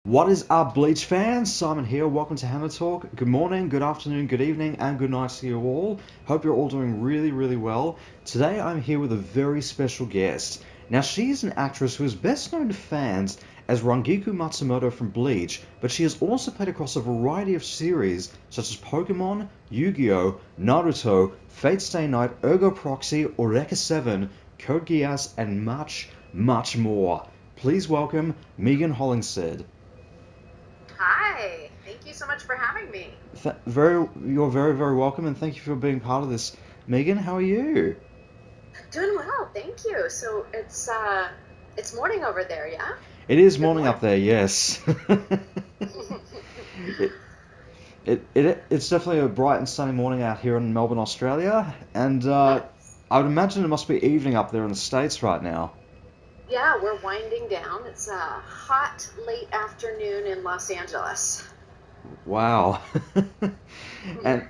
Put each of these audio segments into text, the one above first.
What is up, Bleach fans? Simon here. Welcome to HannaTalk. Good morning, good afternoon, good evening, and good night to you all. Hope you're all doing really, really well. Today I'm here with a very special guest. Now, she's an actress who is best known to fans as Rangiku Matsumoto from Bleach, but she has also played across a variety of series such as Pokemon, Yu-Gi-Oh!, Naruto, Fate Stay Night, Ergo Proxy, Eureka 7, Code Geass, and much, much more. Please welcome Megan Hollingshead. Hi, thank you so much for having me. You're very, very welcome, and thank you for being part of this. Megan, how are you? Doing well, thank you. So it's morning over there, yeah? It is Good morning morning. up there, yes. it, it's definitely a bright and sunny morning out here in Melbourne, Australia, and Nice. I would imagine it must be evening up there in the States right now. Yeah, we're winding down. It's a hot late afternoon in Los Angeles. Wow. And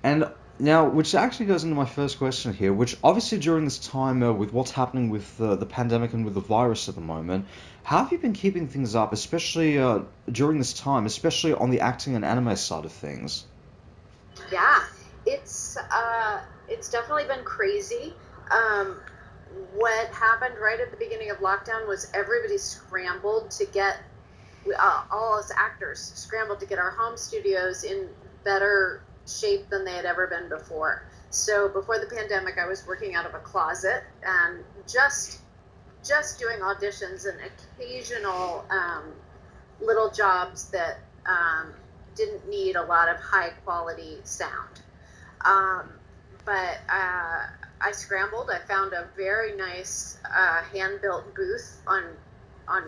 And now, which actually goes into my first question here, which obviously during this time with what's happening with the pandemic and with the virus at the moment, how have you been keeping things up, especially during this time, especially on the acting and anime side of things? Yeah, it's definitely been crazy. Um, what happened right at the beginning of lockdown was everybody scrambled to get all us actors scrambled to get our home studios in better shape than they had ever been before. So before the pandemic, I was working out of a closet and just doing auditions and occasional little jobs that didn't need a lot of high quality sound. Um, but I scrambled. I found a very nice hand built booth on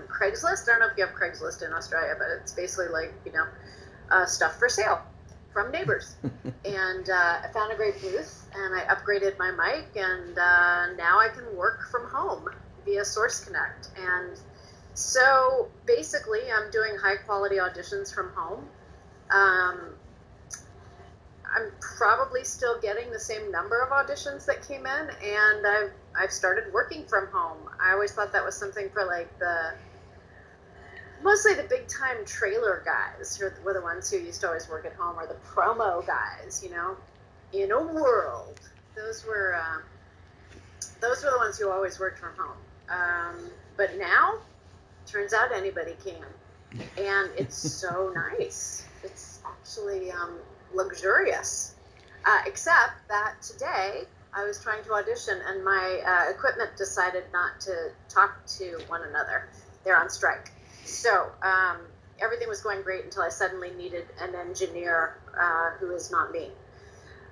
Craigslist. I don't know if you have Craigslist in Australia, but it's basically like stuff for sale from neighbors. And I found a great booth, and I upgraded my mic, and now I can work from home via Source Connect. And so basically, I'm doing high quality auditions from home. Um, I'm probably still getting the same number of auditions that came in, and I've started working from home. I always thought that was something for like the mostly the big time trailer guys who were the ones who used to always work at home, or the promo guys, in a world. Those were those were the ones who always worked from home. But now, turns out anybody can, and it's so nice. It's actually luxurious. Except that today I was trying to audition, and my equipment decided not to talk to one another. They're on strike. So everything was going great until I suddenly needed an engineer who is not me.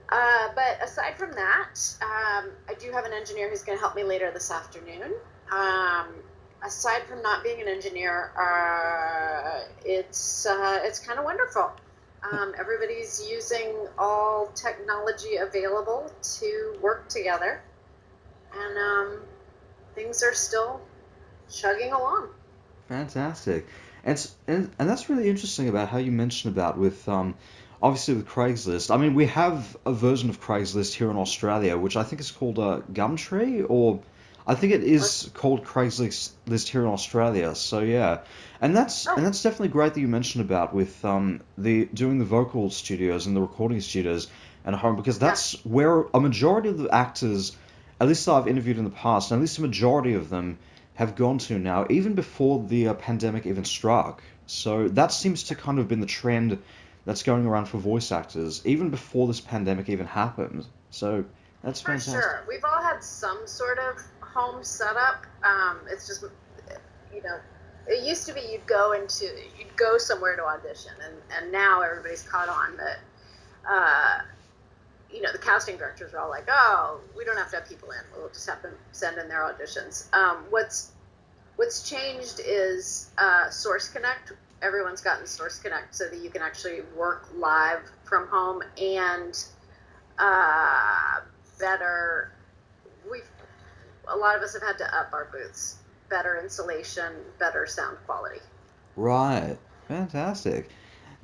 But aside from that, I do have an engineer who's going to help me later this afternoon. Aside from not being an engineer, it's kind of wonderful. Everybody's using all technology available to work together, and things are still chugging along. Fantastic. And that's really interesting about how you mentioned about with obviously with Craigslist. I mean, we have a version of Craigslist here in Australia, which I think is called Gumtree, or I think it is called Craigslist here in Australia. So yeah, and Oh, that's definitely great that you mentioned about with the doing the vocal studios and the recording studios and home, because yeah, that's where a majority of the actors, at least that I've interviewed in the past, and at least a majority of them have gone to now, even before the pandemic even struck. So that seems to kind of been the trend that's going around for voice actors, even before this pandemic even happened. So that's for fantastic. sure. We've all had some sort of home setup. It's just, it used to be you'd go somewhere to audition, and now everybody's caught on that. Uh, the casting directors are all like, "Oh, we don't have to have people in. We'll just have them send in their auditions." What's changed is Source Connect. Everyone's gotten Source Connect so that you can actually work live from home and uh, better. We've A lot of us have had to up our booths, better insulation, better sound quality. Right. Fantastic.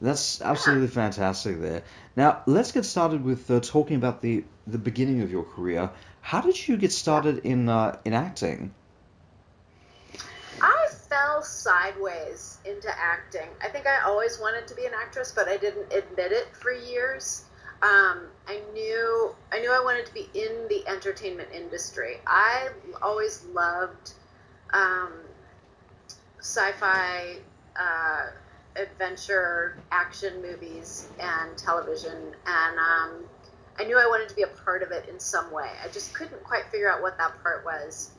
That's Yeah, absolutely fantastic there. Now, let's get started with talking about the beginning of your career. How did you get yeah. started in acting? I fell sideways into acting. I think I always wanted to be an actress, but I didn't admit it for years. I knew I wanted to be in the entertainment industry. I always loved sci-fi, adventure, action movies and television, and I knew I wanted to be a part of it in some way. I just couldn't quite figure out what that part was.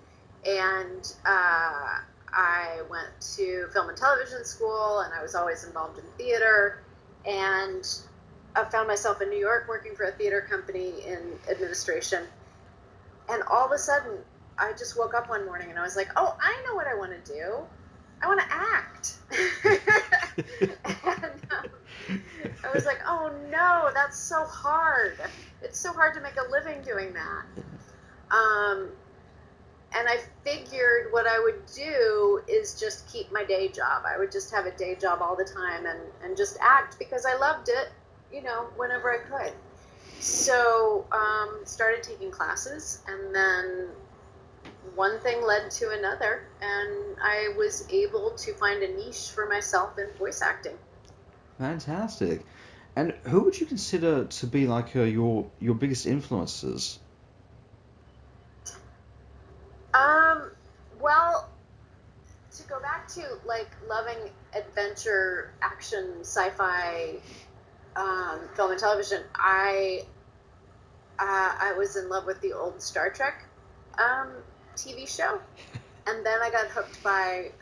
And I went to film and television school, and I was always involved in theater. And I found myself in New York working for a theater company in administration. And all of a sudden, I just woke up one morning and I was like, oh, I know what I want to do. I want to act. And I was like, oh no, that's so hard. It's so hard to make a living doing that. And I figured what I would do is just keep my day job. I would just have a day job all the time and just act because I loved it, whenever I could. So started taking classes, and then one thing led to another, and I was able to find a niche for myself in voice acting. Fantastic. And who would you consider to be like your biggest influences? Well, to go back to like loving adventure, action, sci-fi, film and television, I was in love with the old Star Trek TV show, and then I got hooked by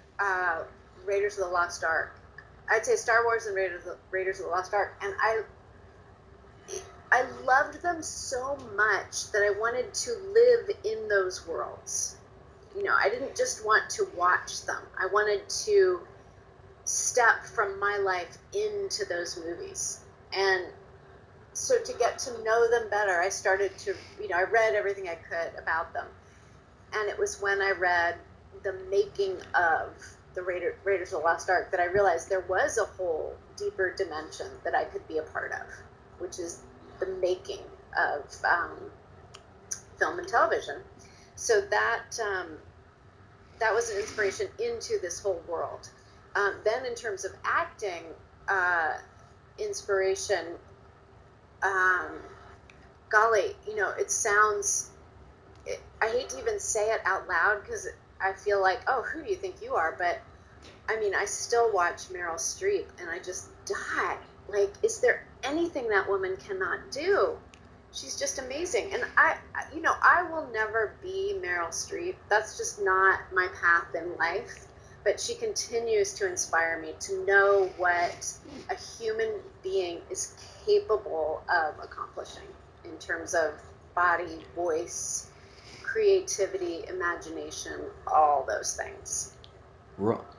Raiders of the Lost Ark. I'd say Star Wars and Raiders of the Lost Ark, and I loved them so much that I wanted to live in those worlds. I didn't just want to watch them. I wanted to step from my life into those movies. And so to get to know them better, I started to, I read everything I could about them. And it was when I read the making of the Raiders of the Lost Ark that I realized there was a whole deeper dimension that I could be a part of, which is the making of film and television. So that was an inspiration into this whole world. Then in terms of acting, inspiration, golly, it sounds, I hate to even say it out loud because I feel like, oh, who do you think you are? But I mean, I still watch Meryl Streep and I just die. Like, is there anything that woman cannot do? She's just amazing. And I will never be Meryl Streep. That's just not my path in life. But she continues to inspire me to know what a human being is capable of accomplishing in terms of body, voice, creativity, imagination, all those things.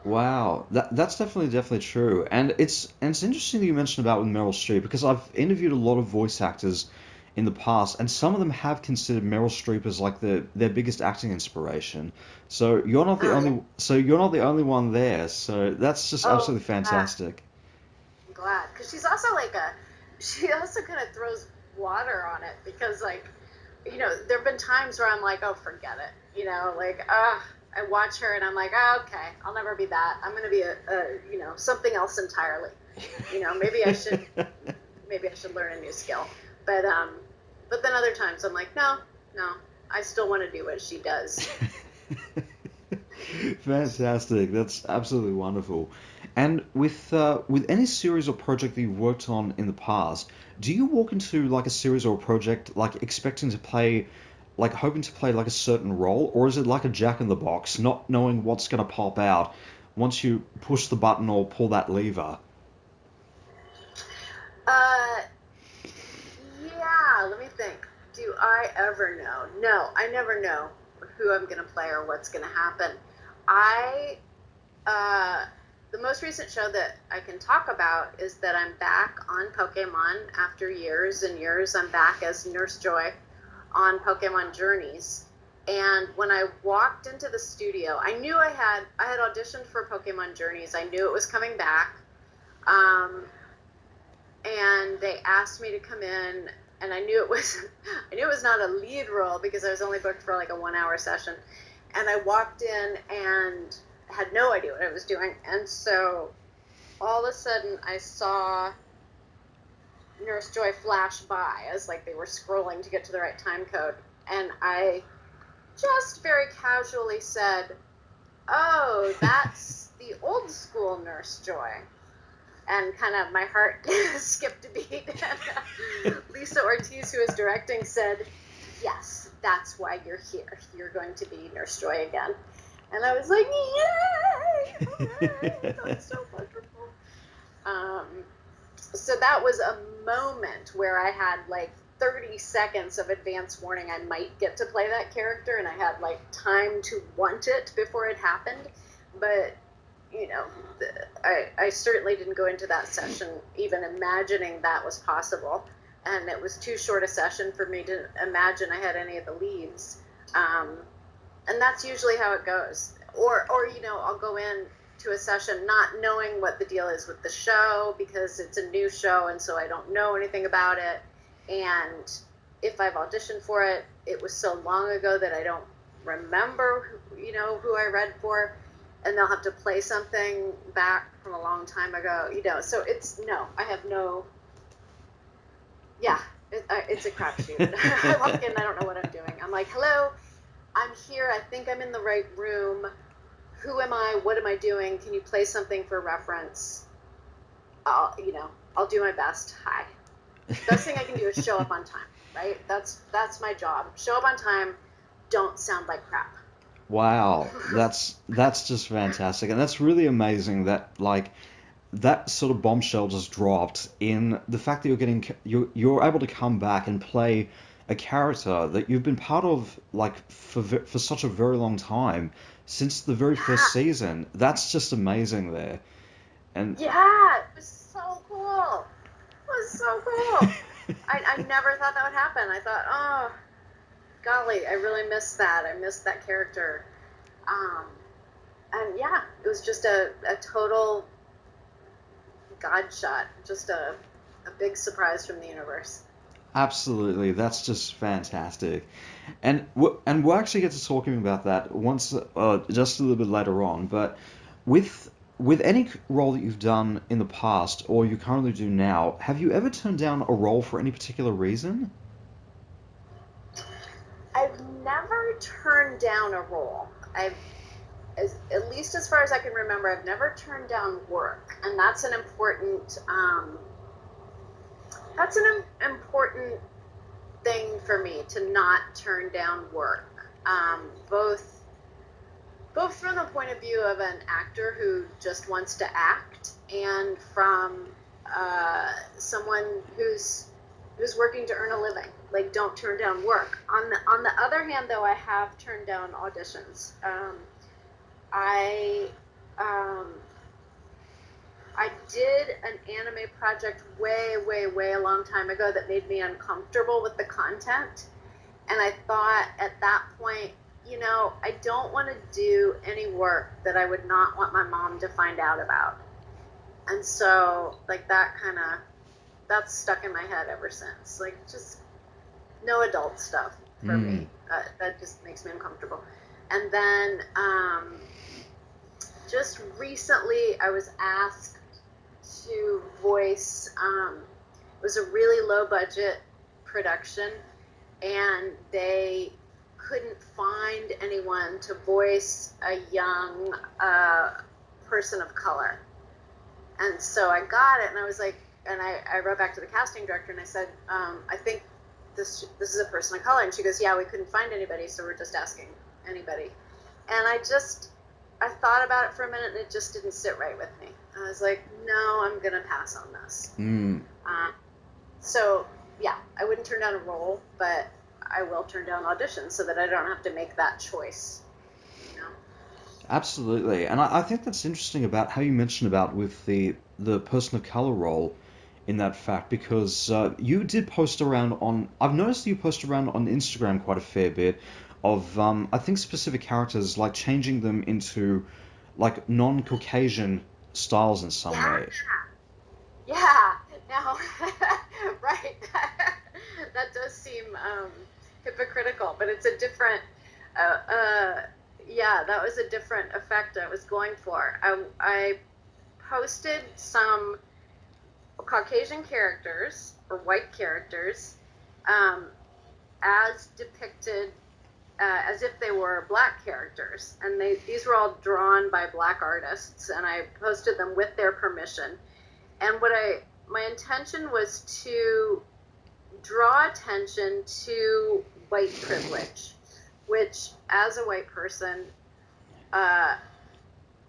Wow, that's definitely true, and it's interesting that you mentioned about with Meryl Streep because I've interviewed a lot of voice actors in the past, and some of them have considered Meryl Streep as like their biggest acting inspiration. So you're not the only one there. So that's just absolutely fantastic. I'm glad, because she's also she also kind of throws water on it because there have been times where I'm like, oh, forget it, I watch her and I'm like, oh, okay, I'll never be that. I'm going to be a something else entirely. Maybe I should learn a new skill. But then other times I'm like, no, I still want to do what she does. Fantastic. That's absolutely wonderful. And with any series or project that you've worked on in the past, do you walk into like a series or a project like expecting to play, like hoping to play like a certain role, or is it like a jack in the box, not knowing what's going to pop out once you push the button or pull that lever? Yeah, let me think. Do I ever know? No, I never know who I'm going to play or what's going to happen. The most recent show that I can talk about is that I'm back on Pokemon after years and years. I'm back as Nurse Joy on Pokemon Journeys. And when I walked into the studio, I knew I had auditioned for Pokemon Journeys. I knew it was coming back. And they asked me to come in, and I knew it was not a lead role because I was only booked for like a 1-hour session. And I walked in, and had no idea what I was doing. And so all of a sudden I saw Nurse Joy flash by as like they were scrolling to get to the right time code. And I just very casually said, "Oh, that's the old school Nurse Joy." And kind of my heart skipped a beat. And Lisa Ortiz, who was directing, said, "Yes, that's why you're here. You're going to be Nurse Joy again." And I was like, "Yay! Hooray! That's so wonderful." So that was a moment where I had like 30 seconds of advance warning I might get to play that character, and I had like time to want it before it happened. But you know, I certainly didn't go into that session even imagining that was possible, and it was too short a session for me to imagine I had any of the leads. And that's usually how it goes. Or you know, I'll go in to a session not knowing what the deal is with the show because it's a new show, and so I don't know anything about it. And if I've auditioned for it, it was so long ago that I don't remember, you know, who I read for, and they'll have to play something back from a long time ago, you know. So I have no, yeah, it's a crapshoot. I walk in, I don't know what I'm doing. I'm like, "Hello, I'm here. I think I'm in the right room. Who am I? What am I doing? Can you play something for reference?" I'll do my best. Hi. Best thing I can do is show up on time, right? That's my job. Show up on time. Don't sound like crap. Wow, that's just fantastic, and that's really amazing that like that sort of bombshell just dropped in the fact that you're able to come back and play a character that you've been part of like for such a very long time, since the very first season. That's just amazing there. And yeah, it was so cool. It was so cool. I never thought that would happen. I thought, oh, golly, I really missed that. I missed that character. And yeah, it was just a total God shot. Just a big surprise from the universe. absolutely, that's just fantastic. And we'll actually get to talking about that once, just a little bit later on. But with any role that you've done in the past or you currently do now, have you ever turned down a role for any particular reason? I've never turned down a role. At least as far as I can remember, I've never turned down work, and that's an important thing for me, to not turn down work. Both from the point of view of an actor who just wants to act, and from someone who's working to earn a living. Like, don't turn down work. On the other hand, though, I have turned down auditions. I did an anime project way a long time ago that made me uncomfortable with the content, and I thought at that point, you know, I don't want to do any work that I would not want my mom to find out about. And so, like, that's stuck in my head ever since. Like, just no adult stuff for me. That just makes me uncomfortable. And then just recently I was asked to voice, it was a really low budget production, and they couldn't find anyone to voice a young person of color. And so I got it, and I was like, and I wrote back to the casting director, and I said, I think this is a person of color. And she goes, "Yeah, we couldn't find anybody, so we're just asking anybody." And I thought about it for a minute, and it just didn't sit right with me. I was like, no, I'm going to pass on this. So, yeah, I wouldn't turn down a role, but I will turn down auditions so that I don't have to make that choice. You know? Absolutely, and I think that's interesting about how you mentioned about with the person of color role in that fact, because you did post around on. I've noticed that you post around on Instagram quite a fair bit of I think specific characters, like changing them into like non-Caucasian styles in some way. Yeah. Now, right. That does seem hypocritical, but it's a different. yeah, that was a different effect I was going for. I posted some Caucasian characters or white characters um, as depicted as if they were black characters, and these were all drawn by black artists, and I posted them with their permission. And my intention was to draw attention to white privilege, which, as a white person,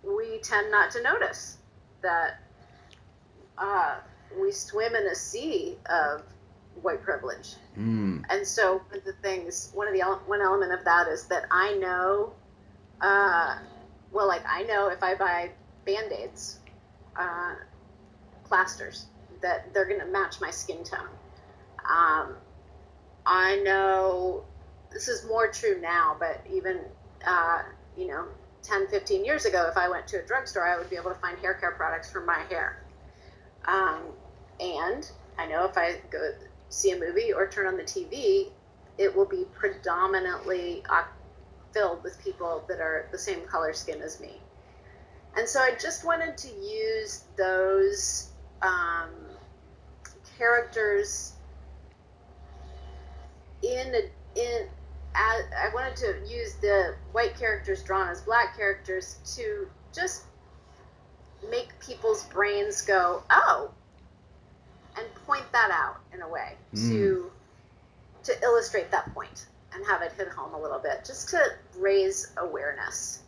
we tend not to notice that we swim in a sea of white privilege. And so one element of that is that I know, I know if I buy Band-Aids, plasters, that they're going to match my skin tone. I know this is more true now, but even, 10, 15 years ago, if I went to a drugstore, I would be able to find hair care products for my hair. And I know if I go see a movie or turn on the TV, it will be predominantly filled with people that are the same color skin as me. And so I just wanted to use those characters I wanted to use the white characters drawn as black characters to just make people's brains go, oh, and point that out in a way to illustrate that point and have it hit home a little bit, just to raise awareness.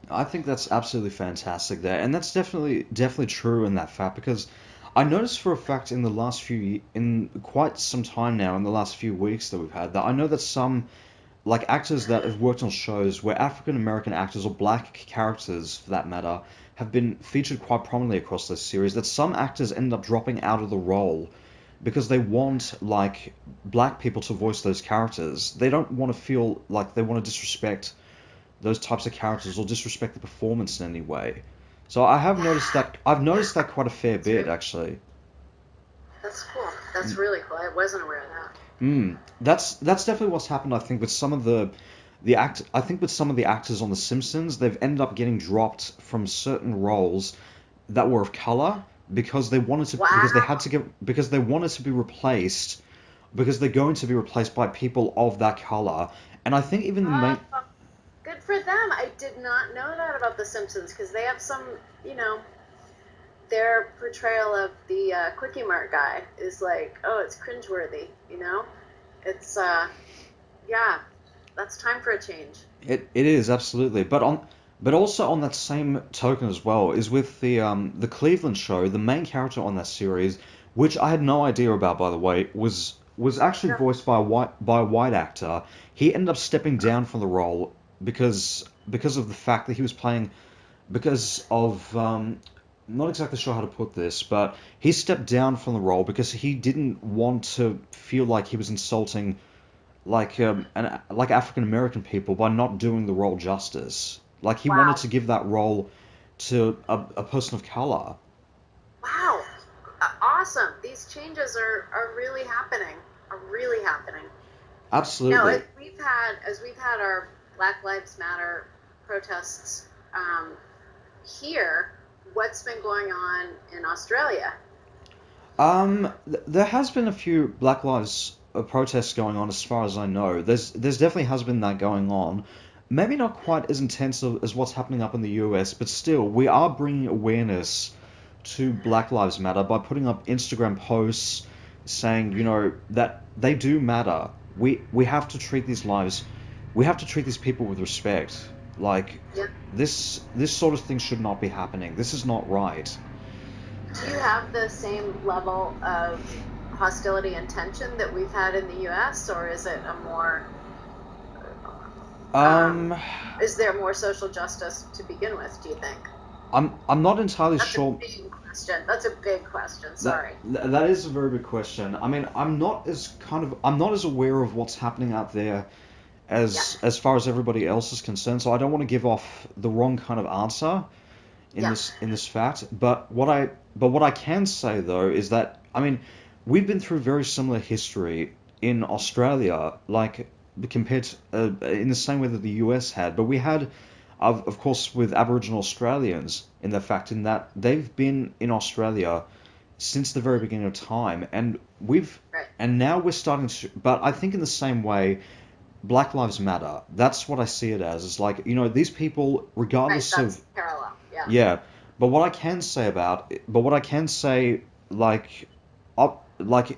I think that's absolutely fantastic there, and that's definitely true in that fact, because I noticed for a fact in quite some time now, in the last few weeks that we've had, that I know that some actors that have worked on shows where African American actors or black characters, for that matter, have been featured quite prominently across this series, that some actors end up dropping out of the role because they want black people to voice those characters. They don't want to feel like they want to disrespect those types of characters or disrespect the performance in any way. So I have noticed that. I've noticed that quite a fair bit, actually. That's cool. That's really cool. I wasn't aware of that. That's definitely what's happened. I think with some of with some of the actors on The Simpsons, they've ended up getting dropped from certain roles that were of color because they wanted to because they wanted to be replaced because they're going to be replaced by people of that color. And I think even the main. Good for them. I did not know that about The Simpsons, because they have some, their portrayal of the Quickie Mart guy is like, oh, it's cringeworthy, It's, that's time for a change. It is, absolutely. But also on that same token as well, is with the Cleveland show, the main character on that series, which I had no idea about, by the way, was actually voiced by a white actor. He ended up stepping down from the role because of the fact that he was playing, because of not exactly sure how to put this, but he stepped down from the role because he didn't want to feel like he was insulting African American people by not doing the role justice. Like he wanted to give that role to a person of color. Wow, awesome! These changes are really happening. Absolutely. No, as we've had our Black Lives Matter protests here, what's been going on in Australia? There has been a few Black Lives protests going on, as far as I know. There's definitely has been that going on. Maybe not quite as intense as what's happening up in the US, but still, we are bringing awareness to Black Lives Matter by putting up Instagram posts saying, that they do matter. We have to treat these people with respect. This sort of thing should not be happening. This is not right. Do you have the same level of hostility and tension that we've had in the U.S., or is it a more is there more social justice to begin with, do you think? I'm not entirely sure. That's a big question. Sorry. That is a very big question. I mean, I'm not as aware of what's happening out there as far as everybody else is concerned, so I don't want to give off the wrong kind of answer in this fact. But what I can say though is that, I mean, we've been through very similar history in Australia. compared to, in the same way that the US had, but we had, of course, with Aboriginal Australians in the fact in that they've been in Australia since the very beginning of time, and Right. now we're starting to, but I think in the same way, Black Lives Matter. That's what I see it as. It's like, these people, Right. regardless That's of, parallel. Yeah. yeah, but what I can say, like, like,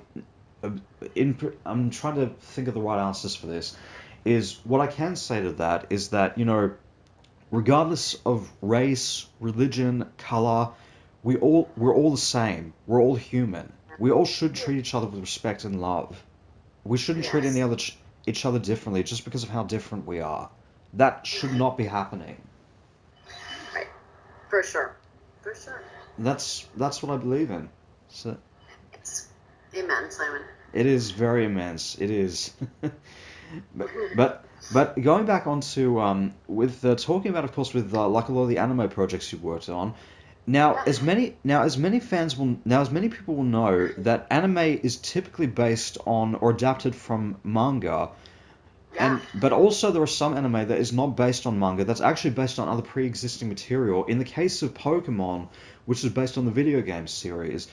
I'm trying to think of the right answers for this, is what I can say to that is that, regardless of race, religion, color, we're all the same. We're all human. We all should treat each other with respect and love. We shouldn't treat Yes. each other differently just because of how different we are. That should not be happening. Right. For sure. For sure. That's what I believe in. So Yes. Amen, Simon. it is very immense. It is. but, but going back onto with talking about, of course, with like a lot of the anime projects you've worked on. Now, as many people will know that anime is typically based on or adapted from manga. Yeah. But also there are some anime that is not based on manga, that's actually based on other pre-existing material. In the case of Pokemon, which is based on the video game series.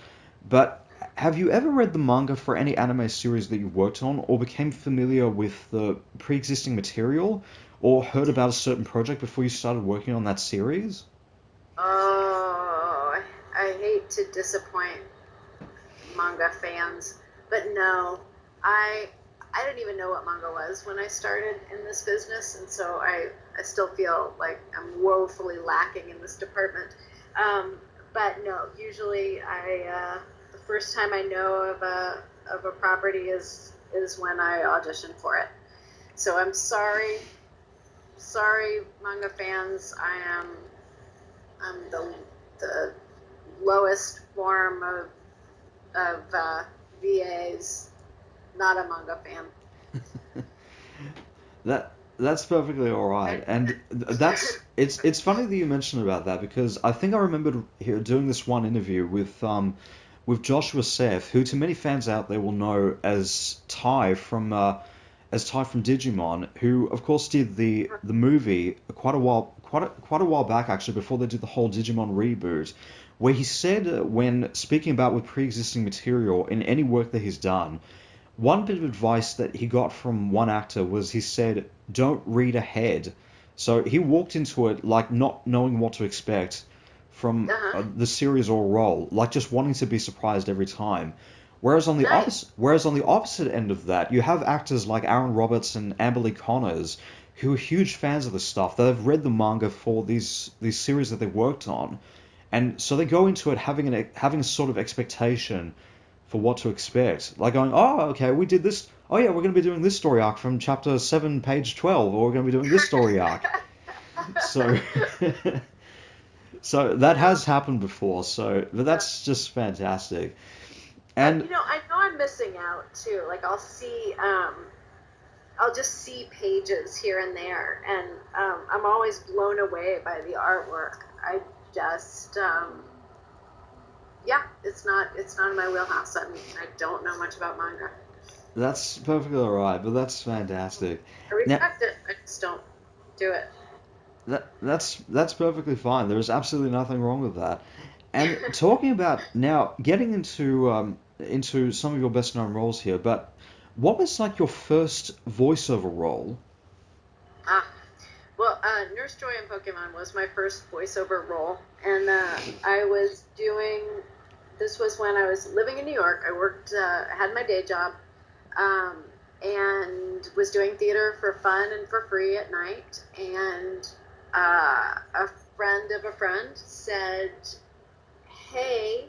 But have you ever read the manga for any anime series that you worked on, or became familiar with the pre-existing material, or heard about a certain project before you started working on that series? Oh, I hate to disappoint manga fans, but no, I didn't even know what manga was when I started in this business, and so I still feel like I'm woefully lacking in this department. But no, usually the first time I know of a property is when I audition for it. So I'm sorry, manga fans. I'm the lowest form of VAs, not a manga fan. That's perfectly all right, and it's funny that you mentioned about that, because I think I remembered doing this one interview with Joshua Seth, who to many fans out there will know as Ty from Digimon, who of course did the movie quite a while back, actually, before they did the whole Digimon reboot, where he said, when speaking about with pre-existing material in any work that he's done, one bit of advice that he got from one actor was, he said, don't read ahead. So he walked into it like not knowing what to expect from Uh-huh. the series or role, like just wanting to be surprised every time. Nice. Whereas on the opposite end of that, you have actors like Aaron Roberts and Amber Lee Connors, who are huge fans of the stuff. They've read the manga for these series that they've worked on, and so they go into it having a sort of expectation for what to expect. Like going, oh, okay, we did this. Oh yeah, we're going to be doing this story arc from chapter 7, page 12, or we're going to be doing this story arc. So, so that has happened before. So, but that's just fantastic. And I know I'm missing out too. Like I'll just see pages here and there, and I'm always blown away by the artwork. I just, yeah, it's not in my wheelhouse. I don't know much about manga. that's perfectly alright. But that's fantastic. I Now, respect it. I just don't do it. that's perfectly fine. There's absolutely nothing wrong with that. And talking about now, getting into some of your best known roles here, but what was like your first voiceover role? Ah, well, Nurse Joy in Pokemon was my first voiceover role, and I was doing. This was when I was living in New York. I worked, had my day job, um, and was doing theater for fun and for free at night. And a friend of a friend said, "Hey,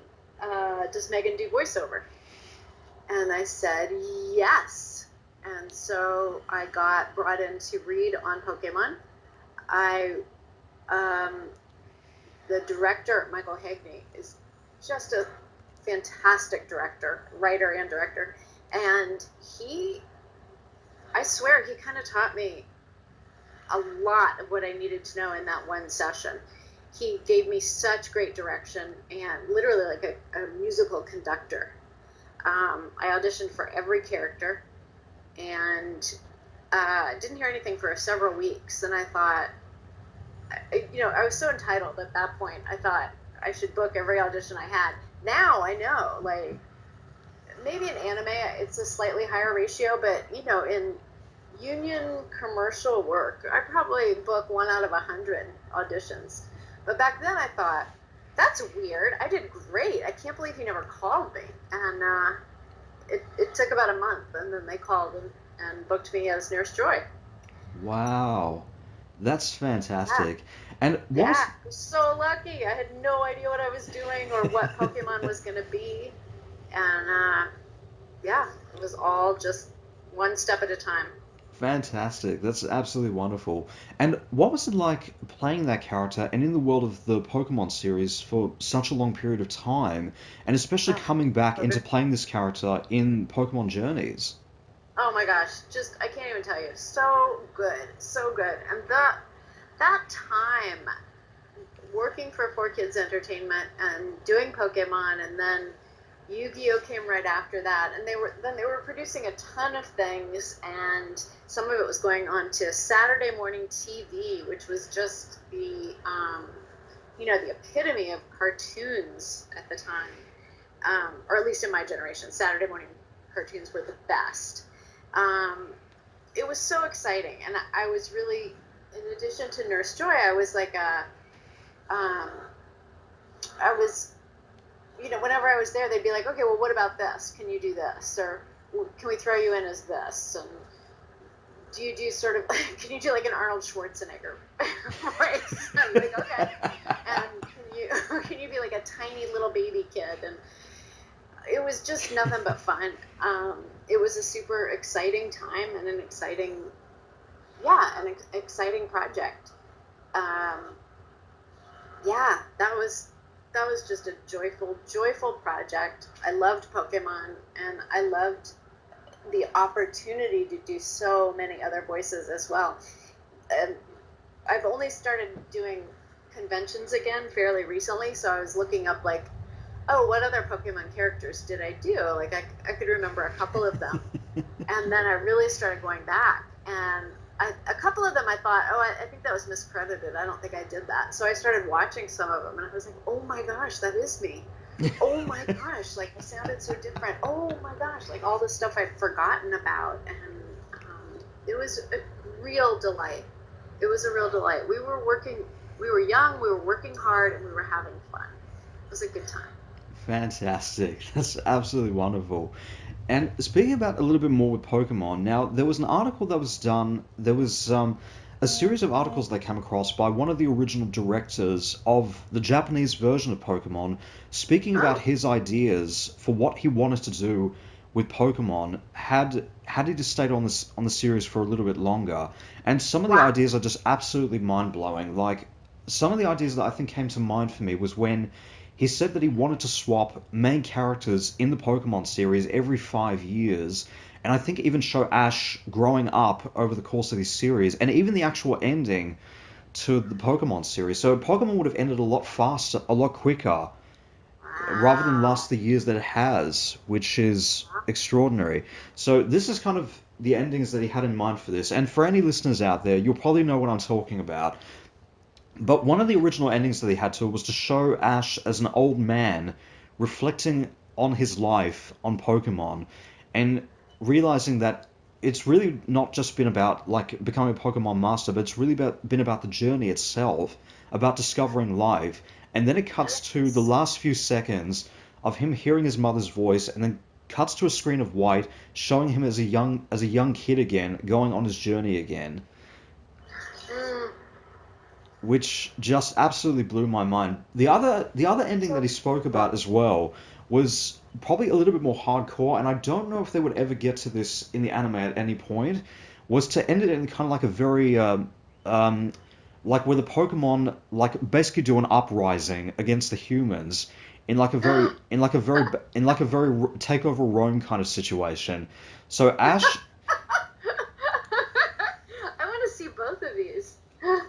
does Megan do voiceover?" And I said, "Yes." And so I got brought in to read on Pokemon. I, um, the director, Michael Hagney, is just a fantastic director, writer and director. And I swear, he kind of taught me a lot of what I needed to know in that one session. He gave me such great direction, and literally like a musical conductor. I auditioned for every character, and Didn't hear anything for several weeks, and I thought, I was so entitled at that point. I thought I should book every audition I had. Now I know, like, maybe in anime it's a slightly higher ratio, but in union commercial work, I probably book 1 out of 100 auditions. But back then I thought, that's weird. I did great. I can't believe he never called me. And it took about a month, and then they called and booked me as Nurse Joy. Wow. That's fantastic. Yeah. And what was... I was so lucky. I had no idea what I was doing or what Pokemon was going to be. And it was all just one step at a time. Fantastic. That's absolutely wonderful. And what was it like playing that character and in the world of the Pokemon series for such a long period of time, and especially coming back into playing this character in Pokemon Journeys? Oh my gosh, I can't even tell you. So good, so good. And that time working for 4Kids Entertainment and doing Pokemon, and then Yugioh came right after that, and they were producing a ton of things, and some of it was going on to Saturday morning TV, which was just the the epitome of cartoons at the time, or at least in my generation. Saturday morning cartoons were the best. It was so exciting, and I was really, in addition to Nurse Joy, I was like whenever I was there, they'd be like, okay, well, what about this? Can you do this? Or can we throw you in as this? And do you do can you do like an Arnold Schwarzenegger voice? I'm like, okay. And can you be like a tiny little baby kid? And it was just nothing but fun. It was a super exciting time and an exciting project. That was just a joyful project. I loved Pokemon, and I loved the opportunity to do so many other voices as well. And I've only started doing conventions again fairly recently, so I was looking up like, oh, what other Pokemon characters did I do? Like I could remember a couple of them. And then I really started going back, and a couple of them I thought, I think that was miscredited. I don't think I did that. So I started watching some of them, and I was like, oh my gosh, that is me. Oh my gosh, like I sounded so different. Oh my gosh, like all the stuff I'd forgotten about. And it was a real delight. It was a real delight. We were young, we were working hard, and we were having fun. It was a good time. Fantastic. That's absolutely wonderful. And speaking about a little bit more with Pokemon, now there was an article that was done, there was a series of articles that came across by one of the original directors of the Japanese version of Pokemon, speaking about his ideas for what he wanted to do with Pokemon had he just stayed on the series for a little bit longer. And some of the ideas are just absolutely mind-blowing. Like, some of the ideas that I think came to mind for me was when he said that he wanted to swap main characters in the Pokemon series every 5 years, and I think even show Ash growing up over the course of this series, and even the actual ending to the Pokemon series. So Pokemon would have ended a lot faster, a lot quicker, rather than last the years that it has, which is extraordinary. So this is kind of the endings that he had in mind for this. And for any listeners out there, you'll probably know what I'm talking about. But one of the original endings that he had to it was to show Ash as an old man reflecting on his life on Pokemon and realizing that it's really not just been about like becoming a Pokemon master, but it's really been about the journey itself, about discovering life. And then it cuts to the last few seconds of him hearing his mother's voice, and then cuts to a screen of white showing him as a young kid again, going on his journey again. Which just absolutely blew my mind. The other ending that he spoke about as well was probably a little bit more hardcore, and I don't know if they would ever get to this in the anime at any point, was to end it in kind of like a very like where the Pokemon like basically do an uprising against the humans in like a very take over Rome kind of situation. So Ash I want to see both of these.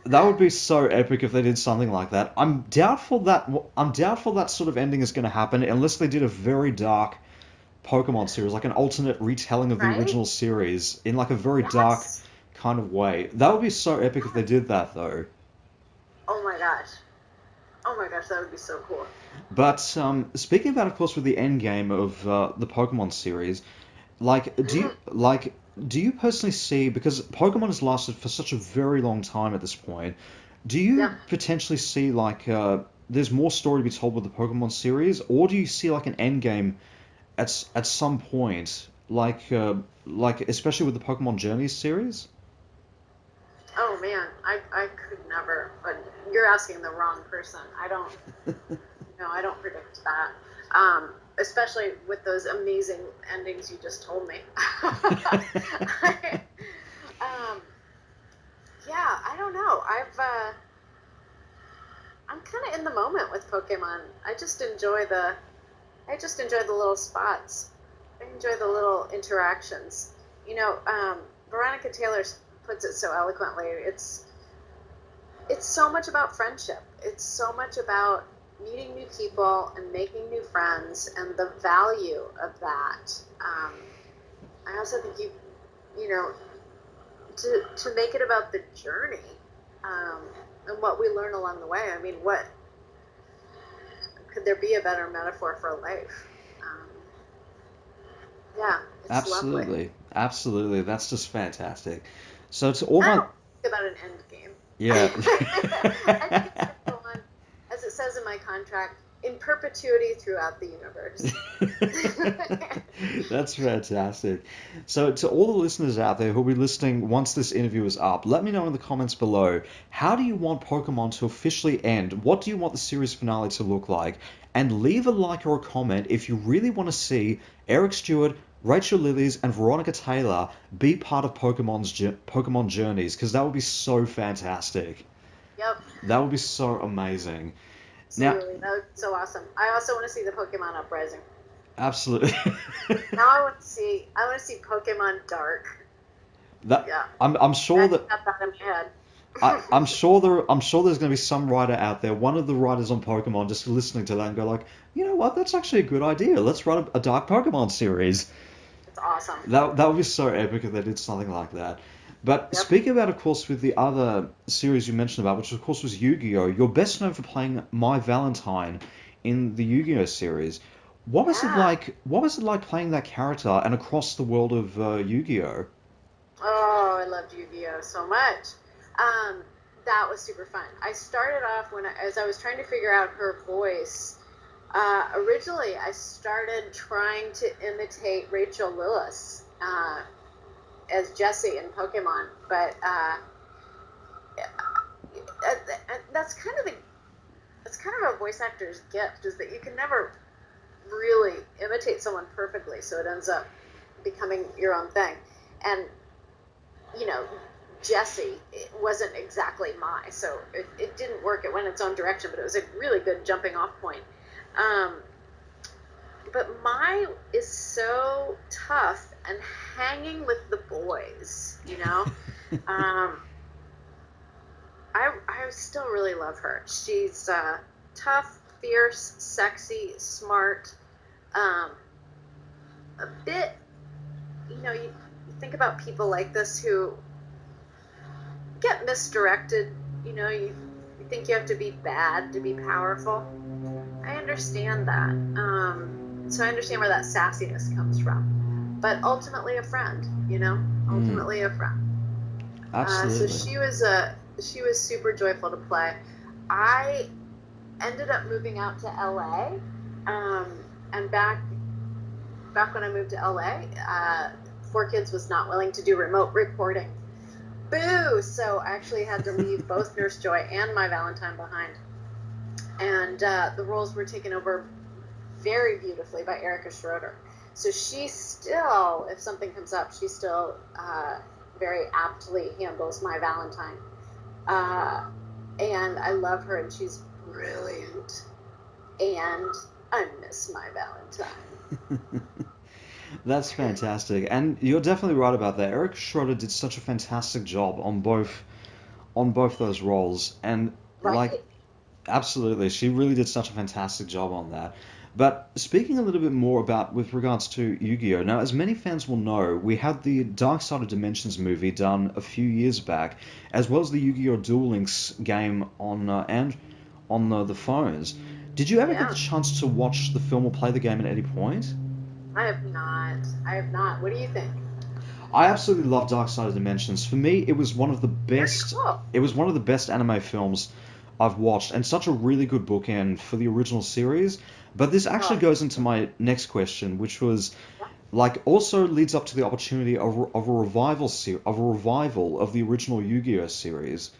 That would be so epic if they did something like that. I'm doubtful that sort of ending is going to happen unless they did a very dark Pokemon series, like an alternate retelling of the original series in like a very dark kind of way. That would be so epic if they did that, though. Oh my gosh. Oh my gosh, that would be so cool. But speaking about, of course, with the end game of the Pokemon series, like, do you personally see, because Pokemon has lasted for such a very long time at this point, do you Yeah. potentially see like there's more story to be told with the Pokemon series, or do you see like an end game at some point, like especially with the Pokemon Journeys series? Oh man, I could never. But you're asking the wrong person. I don't. No, I don't predict that. Especially with those amazing endings you just told me. um, yeah, I don't know. I'm kind of in the moment with Pokemon. I just enjoy the little spots. I enjoy the little interactions. You know, Veronica Taylor puts it so eloquently. It's so much about friendship. It's so much about meeting new people and making new friends and the value of that. I also think you know, to make it about the journey and what we learn along the way. I mean, what could there be a better metaphor for life? Um, yeah, it's lovely. Absolutely, absolutely. That's just fantastic. So to all I my don't think about an end game. yeah. I think it's going to go on, as it says in my contract, in perpetuity throughout the universe. That's fantastic. So, to all the listeners out there who'll be listening once this interview is up, let me know in the comments below, how do you want Pokemon to officially end? What do you want the series finale to look like? And leave a like or a comment if you really want to see Eric Stewart, Rachel Lillies, and Veronica Taylor be part of Pokemon Journeys, because that would be so fantastic. Yep, That would be so amazing. Now, absolutely. That would be so awesome. I also want to see the Pokemon Uprising. absolutely. Now I want to see Pokemon Dark. That Yeah, I'm I sure that got that in my head. I'm sure there's going to be some writer out there, one of the writers on Pokemon, just listening to that and go like, you know what, that's actually a good idea. Let's write a Dark Pokemon series. It's awesome. That would be so epic if they did something like that. But Yep. speaking about, of course, with the other series you mentioned about, which of course was Yu-Gi-Oh, you're best known for playing Mai Valentine in the Yu-Gi-Oh series. What was it Yeah. like? What was it like playing that character and across the world of Yu-Gi-Oh? Oh, I loved Yu-Gi-Oh so much. Um, that was super fun. I started off as I was trying to figure out her voice. Originally, I started trying to imitate Rachel Lillis as Jessie in Pokemon, but that's kind of a voice actor's gift, is that you can never really imitate someone perfectly, so it ends up becoming your own thing. And you know, Jessie, it wasn't exactly Mai, so it didn't work. It went its own direction, but it was a really good jumping off point. But Mai is so tough and hanging with the boys, you know. I still really love her. She's tough, fierce, sexy, smart. A bit, you think about people like this who get misdirected. You think you have to be bad to be powerful. I understand that. So I understand where that sassiness comes from. But ultimately a friend, ultimately a friend. So Absolutely. she was super joyful to play. I ended up moving out to LA, and back when I moved to LA, 4Kids was not willing to do remote recording. Boo! So I actually had to leave both Nurse Joy and Mai Valentine behind. And the roles were taken over very beautifully by Erica Schroeder. So she still, if something comes up, she still very aptly handles Mai Valentine. And I love her, and she's brilliant. And I miss Mai Valentine. That's fantastic, and you're definitely right about that. Eric Schroeder did such a fantastic job on both those roles, and Right? like absolutely, she really did such a fantastic job on that. But speaking a little bit more about with regards to Yu-Gi-Oh! Now, as many fans will know, we had the Dark Side of Dimensions movie done a few years back, as well as the Yu-Gi-Oh! Duel Links game on and on the phones. Did you ever get the Yeah, chance to watch the film or play the game at any point? I have not. I have not. What do you think? I absolutely love Dark Side of Dimensions. For me, it was one of the Very best. cool. It was one of the best anime films I've watched, and such a really good bookend for the original series. But this actually Oh, goes into my next question, which was like also leads up to the opportunity of a revival of the original Yu-Gi-Oh series.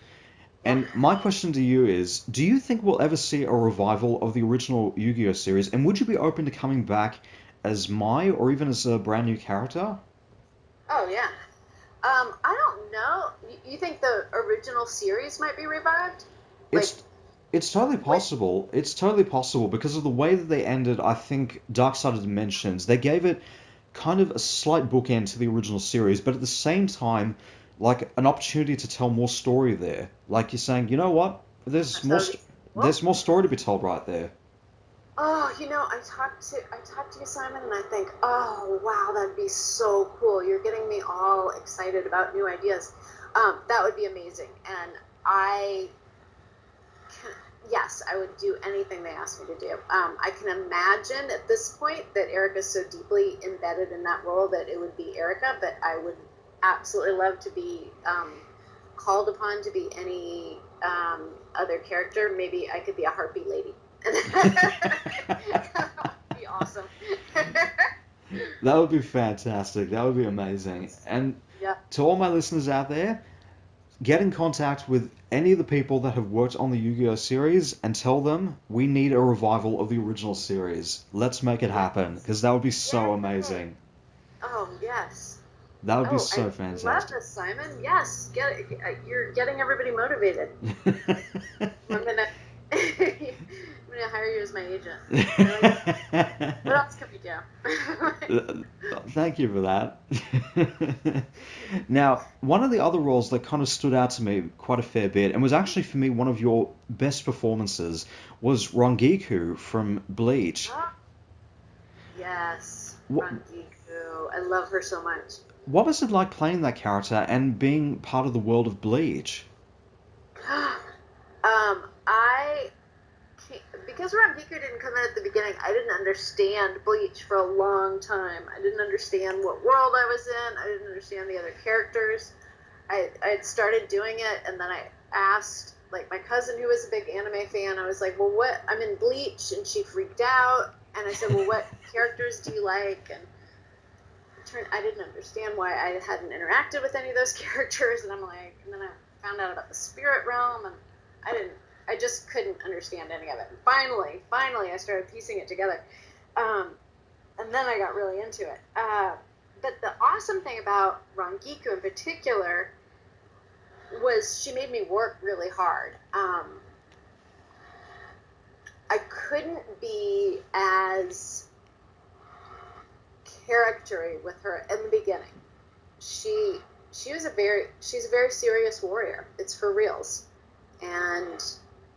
yeah. And my question to you is, do you think we'll ever see a revival of the original Yu-Gi-Oh series? And would you be open to coming back as Mai or even as a brand new character? Oh, yeah. I don't know. You think the original series might be revived? Like, It's it's totally wait, possible. It's totally possible because of the way that they ended, I think, Dark Side of Dimensions. They gave it kind of a slight bookend to the original series, but at the same time, like an opportunity to tell more story there. Like you're saying, you know what? that would be cool. There's more story to be told right there. Oh, I talked to you, Simon, and I think, oh wow, that'd be so cool. You're getting me all excited about new ideas. That would be amazing, and I can, yes, I would do anything they asked me to do. I can imagine at this point that Erica's so deeply embedded in that role that it would be Erica, but I would absolutely love to be called upon to be any other character. Maybe I could be a harpy lady. That would be awesome. That would be fantastic. That would be amazing. And Yeah. to all my listeners out there, get in contact with any of the people that have worked on the Yu-Gi-Oh series and tell them we need a revival of the original series. Let's make it happen Yes. because that would be so Yay. amazing. Oh, yes. That would be Oh, I so love fantastic. this, Simon. Yes. You're getting everybody motivated. I'm gonna I'm gonna hire you as my agent. They're like, what else can we do? Thank you for that. Now, one of the other roles that kind of stood out to me quite a fair bit, and was actually for me one of your best performances, was Rangiku from Bleach. Oh, yes, What, Rangiku. I love her so much. what was it like playing that character and being part of the world of Bleach? I can't, because Rangiku didn't come in at the beginning, I didn't understand Bleach for a long time. I didn't understand what world I was in. I didn't understand the other characters. I had started doing it, and then I asked, like, my cousin who was a big anime fan. I was like, well, what? I'm in Bleach, and she freaked out. And I said, well, what characters do you like? And I didn't understand why I hadn't interacted with any of those characters, and I'm like, and then I found out about the spirit realm, and I just couldn't understand any of it. And finally, I started piecing it together, and then I got really into it. But the awesome thing about Rangiku in particular was she made me work really hard. I couldn't be as charactery with her in the beginning. She's a very serious warrior. It's for reals, and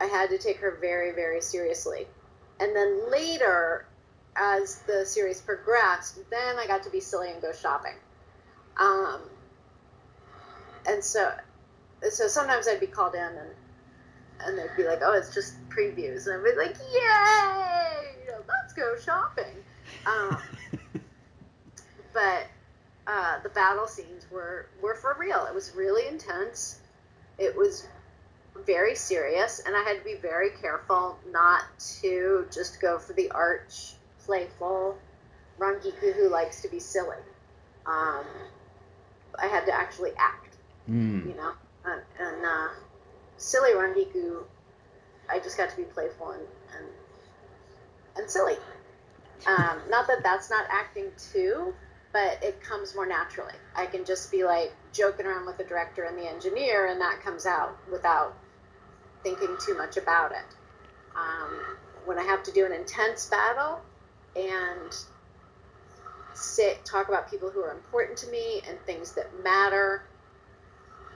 I had to take her very, very seriously. And then later, as the series progressed, then I got to be silly and go shopping. Um, and so sometimes I'd be called in and they'd be like, "Oh, it's just previews," and I'd be like, "Yay! Let's go shopping." Um, but the battle scenes were for real. It was really intense. It was very serious, and I had to be very careful not to just go for the arch playful Rangiku who likes to be silly. Um, I had to actually act, Hmm. you know, and silly Rangiku, I just got to be playful and silly. Not that that's not acting too, but it comes more naturally. I can just be like joking around with the director and the engineer, and that comes out without thinking too much about it. When I have to do an intense battle and talk about people who are important to me and things that matter,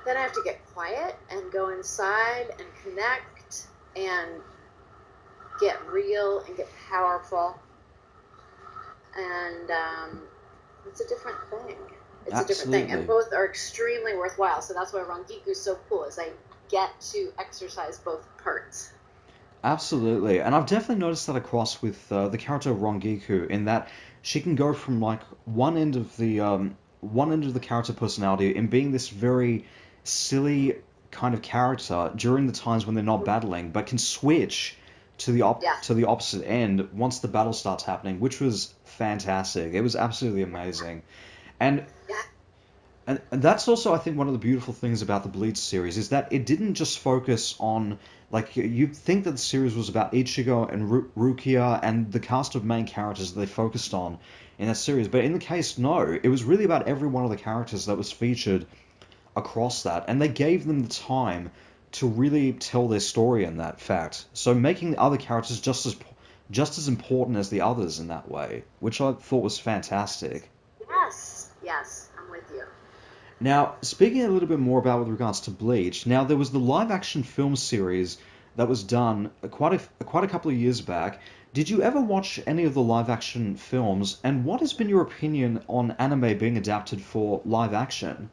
then I have to get quiet and go inside and connect and get real and get powerful. and it's a different thing. It's a different thing, and Absolutely. both are extremely worthwhile. So that's why Rangiku is so cool. Is I get to exercise both parts. Absolutely, and I've definitely noticed that across with the character of Rangiku in that she can go from like one end of the character personality in being this very silly kind of character during the times when they're not battling, but can switch Yeah, to the opposite end once the battle starts happening, which was fantastic. It was absolutely amazing, and yeah, and that's also, I think, one of the beautiful things about the Bleach series is that it didn't just focus on, like, you'd think that the series was about Ichigo and Rukia and the cast of main characters that they focused on in that series, but in the case, no, it was really about every one of the characters that was featured across that, and they gave them the time to really tell their story in that fact. So making the other characters just as important as the others in that way, which I thought was fantastic. yes, yes. I'm with you. Now, speaking a little bit more about with regards to Bleach, now there was the live action film series that was done quite a couple of years back. Did you ever watch any of the live action films, and what has been your opinion on anime being adapted for live action?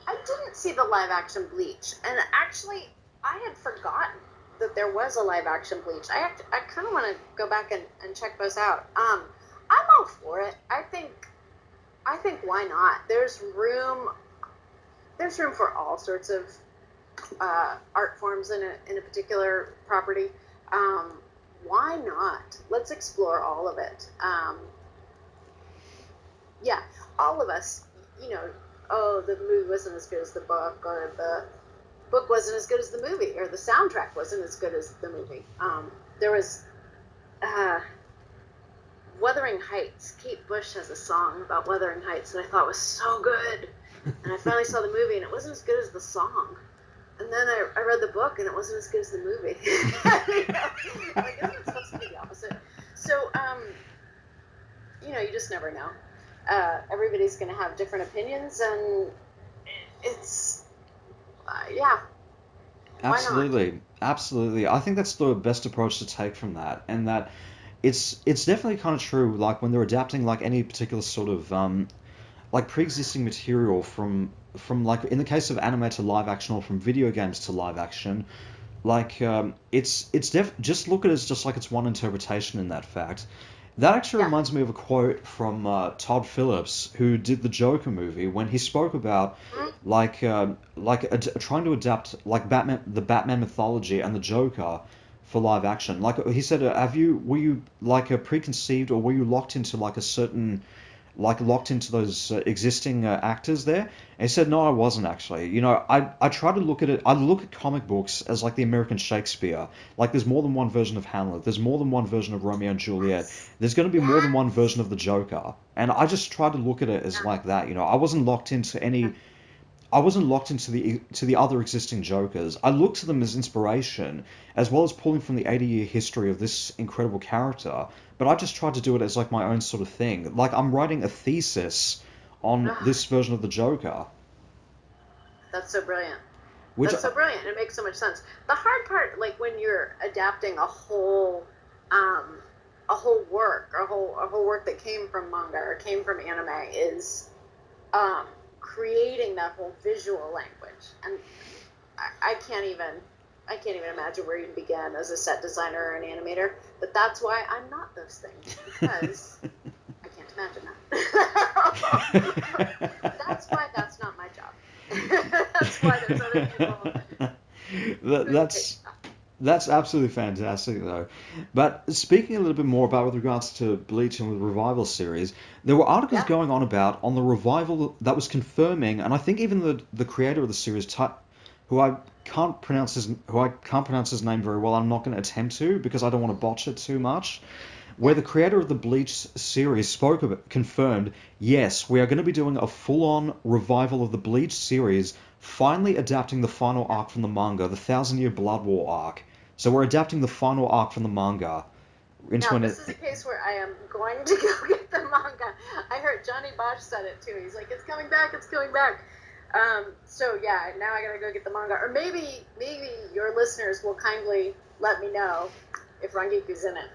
I didn't see the live action Bleach, and actually, I had forgotten that there was a live action Bleach. I kind of want to go back and check those out. I'm all for it. I think why not? There's room for all sorts of art forms in a particular property. Um, why not? Let's explore all of it. Yeah, all of us, you know, oh, the movie wasn't as good as the book, or the book wasn't as good as the movie, or the soundtrack wasn't as good as the movie. There was uh, Wuthering Heights. Kate Bush has a song about Wuthering Heights, and I thought it was so good. And I finally saw the movie, and it wasn't as good as the song. And then I read the book, and it wasn't as good as the movie. Like, isn't it supposed to be the opposite? So, you just never know. Everybody's going to have different opinions, and it's, yeah, why not? Absolutely, absolutely. I think that's the best approach to take from that, and that it's definitely kind of true. Like when they're adapting like any particular sort of like pre-existing material from like in the case of anime to live action or from video games to live action, like just look at it as just like it's one interpretation in that fact. That actually Yeah. reminds me of a quote from Todd Phillips, who did the Joker movie, when he spoke about Mhm. trying to adapt like the Batman mythology and the Joker for live action. Like he said, were you like a preconceived, or were you locked into like a certain locked into those existing actors there? And he said, no, I wasn't actually. I try to look at it. I look at comic books as like the American Shakespeare. Like there's more than one version of Hamlet. There's more than one version of Romeo and Juliet. Yes. There's going to be more than one Yes. version of the Joker. And I just try to look at it as like that. I wasn't locked into any. I wasn't locked into the other existing Jokers. I looked to them as inspiration, as well as pulling from the 80-year history of this incredible character. But I just tried to do it as like my own sort of thing. Like I'm writing a thesis on Ugh, this version of the Joker, that's so brilliant. which That's so brilliant. It makes so much sense. The hard part, like when you're adapting um, a whole work, a whole work that came from manga or came from anime, is um, creating that whole visual language. And I can't even imagine where you'd begin as a set designer or an animator. But that's why I'm not those things, because I can't imagine that. That's why that's not my job. That's why there's other people That- who take that's that. That's absolutely fantastic, though. But speaking a little bit more about with regards to Bleach and the revival series, there were articles Yeah. going on the revival that was confirming, and I think even the creator of the series, who I can't pronounce his name very well. I'm not going to attempt to because I don't want to botch it too much. Where Yeah. the creator of the Bleach series confirmed, yes, we are going to be doing a full-on revival of the Bleach series, finally adapting the final arc from the manga, the Thousand Year Blood War arc. So we're adapting the final arc from the manga into Now, an. this is a case where I am going to go get the manga. I heard Johnny Bosch said it too. He's like, it's coming back, it's coming back. So yeah, now I gotta go get the manga. Or maybe your listeners will kindly let me know if Rangiku's in it.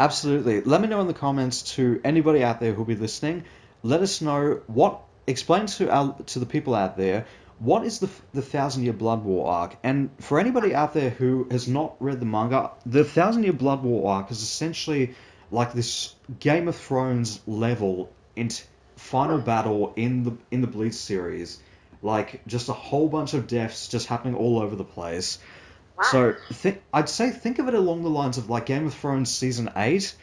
Absolutely. Let me know in the comments to anybody out there who'll be listening. Let us know explain to the people out there what is the Thousand Year Blood War arc. And for anybody out there who has not read the manga, the Thousand Year Blood War arc is essentially like this Game of Thrones level final battle in the Bleach series. Like just a whole bunch of deaths just happening all over the place. Wow. So I'd say think of it along the lines of like Game of Thrones season 8,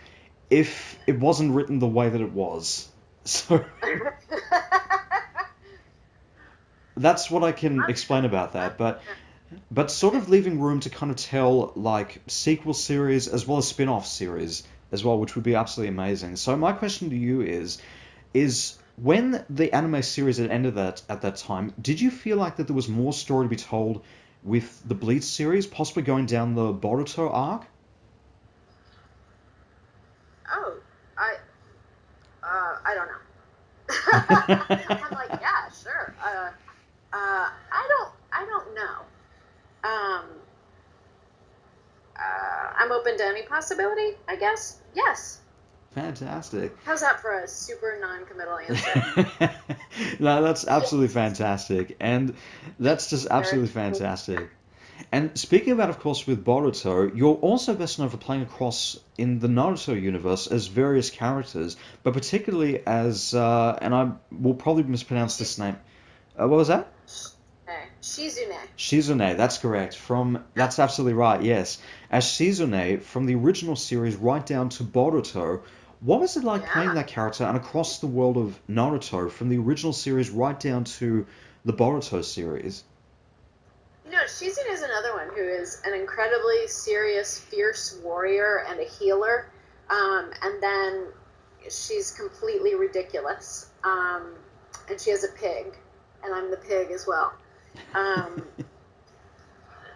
if it wasn't written the way that it was. So that's what I can explain about that. But sort of leaving room to kind of tell like sequel series as well as spin-off series as well, which would be absolutely amazing. So my question to you is when the anime series had ended at that time, did you feel like that there was more story to be told with the Bleach series, possibly going down the Boruto arc? Oh, I don't know. I'm like, yeah, sure. I don't know. I'm open to any possibility, I guess. Yes. Fantastic. How's that for a super non-committal answer? No, that's absolutely fantastic. And that's just absolutely fantastic. And speaking about, of course, with Boruto, you're also best known for playing across in the Naruto universe as various characters, but particularly as, and I will probably mispronounce this name. What was that? Shizune. Shizune, that's correct. That's absolutely right, yes. As Shizune, from the original series right down to Boruto, what was it like playing that character and across the world of Naruto, from the original series right down to the Boruto series? You know, Shizune is another one who is an incredibly serious, fierce warrior and a healer. And then she's completely ridiculous. And she has a pig. And I'm the pig as well.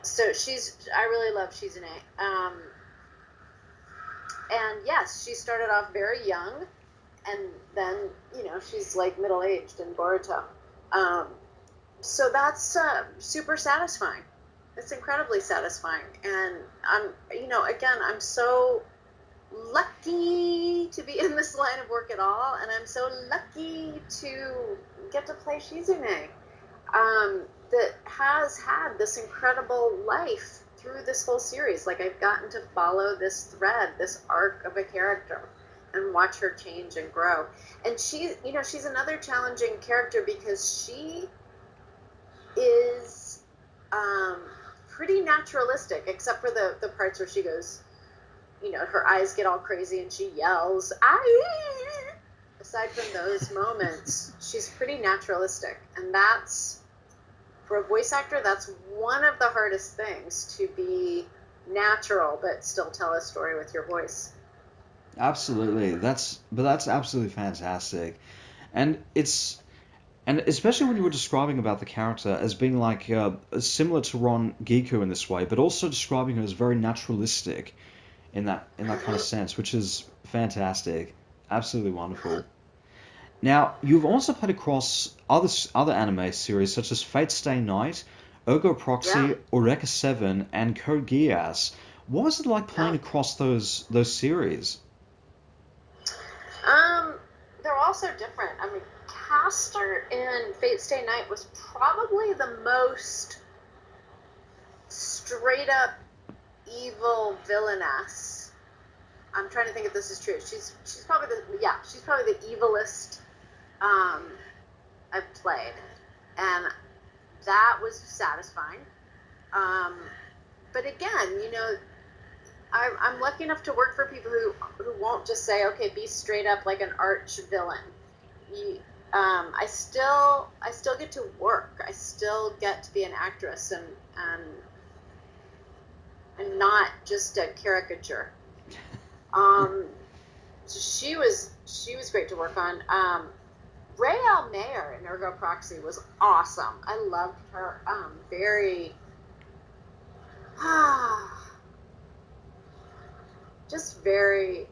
So I really love Shizune. And yes, she started off very young. And then, she's like middle-aged in Boruto. So that's super satisfying. It's incredibly satisfying. And I'm so lucky to be in this line of work at all. And I'm so lucky to get to play Shizune, that has had this incredible life through this whole series. Like, I've gotten to follow this thread, this arc of a character, and watch her change and grow. And she's another challenging character because she is pretty naturalistic, except for the parts where she goes, her eyes get all crazy and she yells, "Aye!" Aside from those moments, she's pretty naturalistic. And that's, for a voice actor, that's one of the hardest things, to be natural but still tell a story with your voice. Absolutely. That's absolutely fantastic. And especially when you were describing about the character as being like similar to Rangiku in this way, but also describing her as very naturalistic in that kind of sense, which is fantastic. Absolutely wonderful. Now, you've also played across other anime series such as Fate Stay Night, Ergo Proxy, Eureka 7, and Code Geass. What was it like playing across those series? They're all so different. I mean, Caster in Fate Stay Night was probably the most straight up evil villainess. I'm trying to think if this is true. She's probably the evilest I've played, and that was satisfying. But again, I'm lucky enough to work for people who won't just say, okay, be straight up like an arch villain. I still get to work. I still get to be an actress and not just a caricature. So she was great to work on. Raelle Mayer in Ergo Proxy was awesome. I loved her. Very just very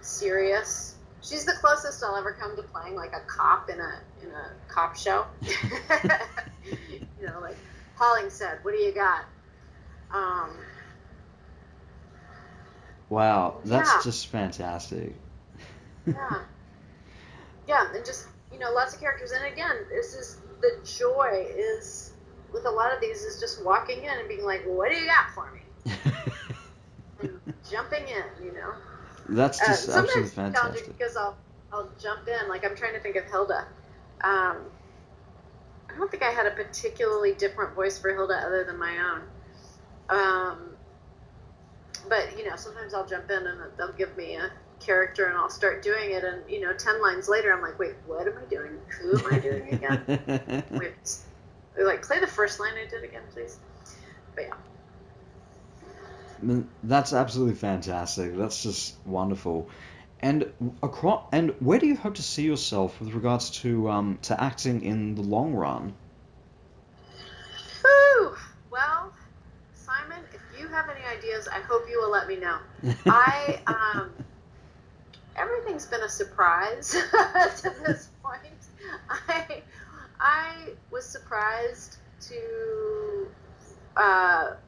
serious. She's the closest I'll ever come to playing like a cop in a cop show. Like Hollingshead, what do you got? Wow, that's Yeah, just fantastic. yeah, yeah, and just lots of characters. And again, this is the joy is with a lot of these is just walking in and being like, "What do you got for me?" and jumping in. That's just absolutely Sometimes it's challenging fantastic. because I'll jump in. Like I'm trying to think of Hilda. Um, I don't think I had a particularly different voice for Hilda other than my own. But sometimes I'll jump in and they'll give me a character and I'll start doing it, and 10 lines later I'm like, wait, what am I doing? Who am I doing again? Wait, they're like, play the first line I did again, please. But yeah. That's absolutely fantastic. That's just wonderful. And where do you hope to see yourself with regards to acting in the long run? Whew. Well, Simon, if you have any ideas, I hope you will let me know. I Everything's been a surprise to this point. I I was surprised to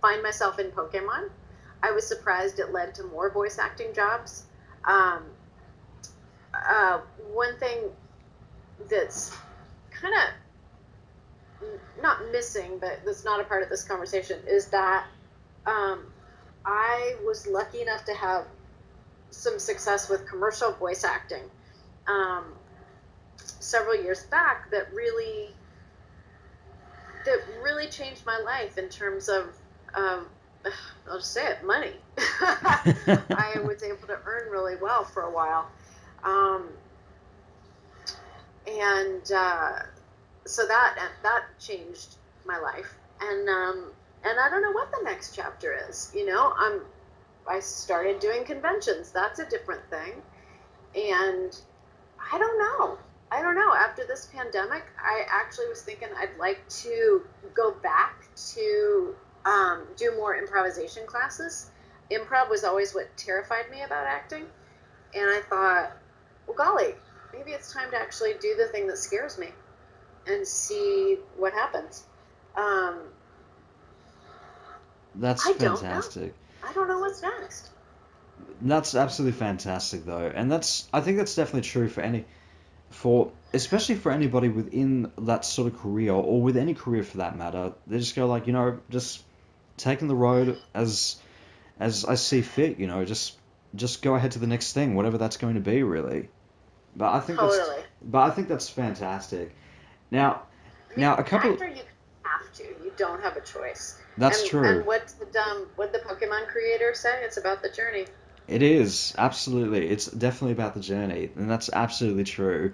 find myself in Pokemon. I was surprised it led to more voice acting jobs. Um, One thing that's kind of not missing, but that's not a part of this conversation, is that um, I was lucky enough to have some success with commercial voice acting um, several years back that really changed my life in terms of um, I'll just say it, money. I was able to earn really well for a while, um, and so that changed my life. And I don't know what the next chapter is. I started doing conventions. That's a different thing, and I don't know. I don't know. After this pandemic, I actually was thinking I'd like to go back to do more improvisation classes. Improv was always what terrified me about acting. And I thought, well, golly, maybe it's time to actually do the thing that scares me and see what happens. Um, That's I don't know. fantastic. I don't know what's next. That's absolutely fantastic, though, and I think that's definitely true for especially for anybody within that sort of career or with any career for that matter. They just go like, just taking the road as I see fit. Just go ahead to the next thing, whatever that's going to be, really. But I think that's Totally. but I think that's fantastic. Now, I mean, now a couple. actor, you have to. You don't have a choice. That's And true. what the Pokemon creator say? It's about the journey. It is absolutely. It's definitely about the journey, and that's absolutely true.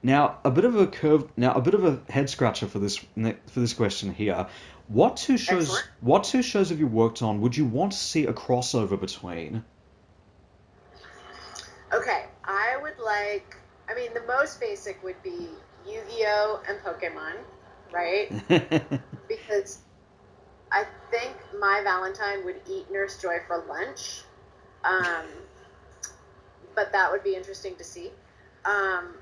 Now, a bit of a head scratcher for this question here. Excellent. What two shows have you worked on? Would you want to see a crossover between? Okay, I would like. I mean, the most basic would be Yu-Gi-Oh and Pokemon, right? Because I think Mai Valentine would eat Nurse Joy for lunch. Um, but that would be interesting to see. Um,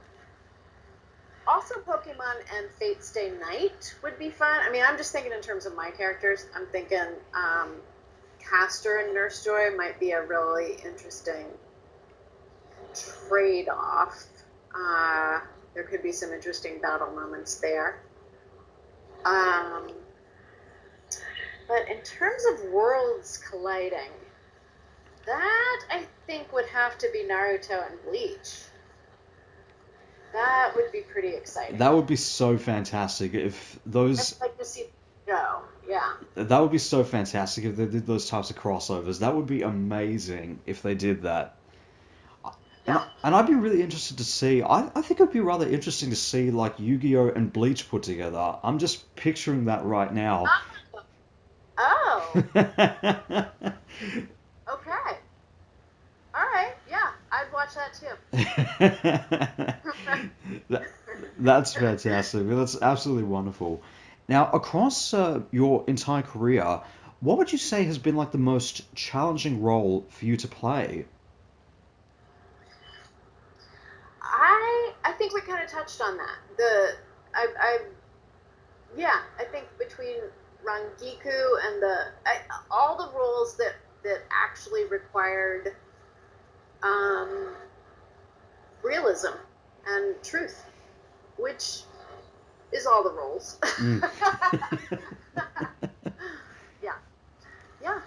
Also, Pokemon and Fate Stay Night would be fun. I mean, I'm just thinking in terms of my characters. I'm thinking Castor and Nurse Joy might be a really interesting trade-off. There could be some interesting battle moments there. Um, but in terms of worlds colliding, that I think would have to be Naruto and Bleach. That would be pretty exciting. That would be so fantastic if I'd those. like to see go. Yeah. That would be so fantastic if they did those types of crossovers. That would be amazing if they did that. Yeah. And I'd be really interested to see. I think it'd be rather interesting to see like Yu-Gi-Oh and Bleach put together. I'm just picturing that right now. Oh. Okay. All right. Yeah, I'd watch that too. That, that's fantastic. That's absolutely wonderful. Now, across your entire career, what would you say has been like the most challenging role for you to play? I think we kind of touched on that. I yeah, I think between Rangiku and all the roles that actually required um, realism and truth, which is all the roles. Mm. Yeah. Yeah.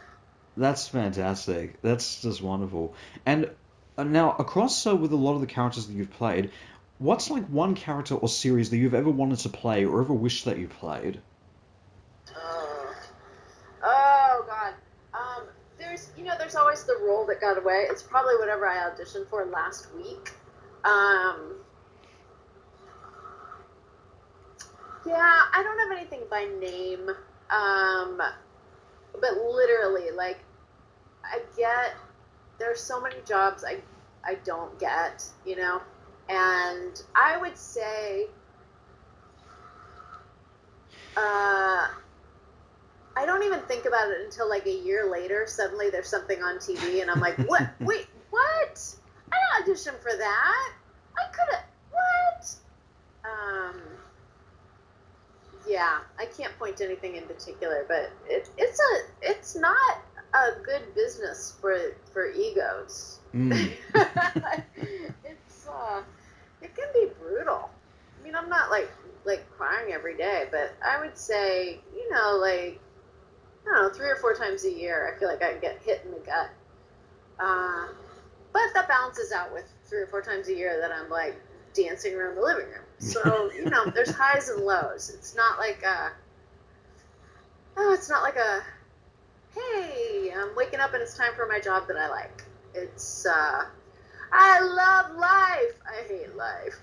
That's fantastic. That's just wonderful. And now, across with a lot of the characters that you've played, what's like one character or series that you've ever wanted to play or ever wished that you played? Oh. Oh God. There's always the role that got away. It's probably whatever I auditioned for last week. Um, yeah, I don't have anything by name. But literally, like, there's so many jobs I don't get, and I would say, I don't even think about it until like a year later. Suddenly there's something on TV and I'm like, what? Wait, what? I didn't audition for that. I could have, what? Um, yeah, I can't point to anything in particular, but it's not a good business for egos. Mm. It can be brutal. I mean, I'm not like crying every day, but I would say, like, I don't know, 3 or 4 times a year, I feel like I get hit in the gut. But that balances out with 3 or 4 times a year that I'm like dancing around the living room. So, there's highs and lows. It's not like hey, I'm waking up and it's time for my job that I like. It's, I love life. I hate life.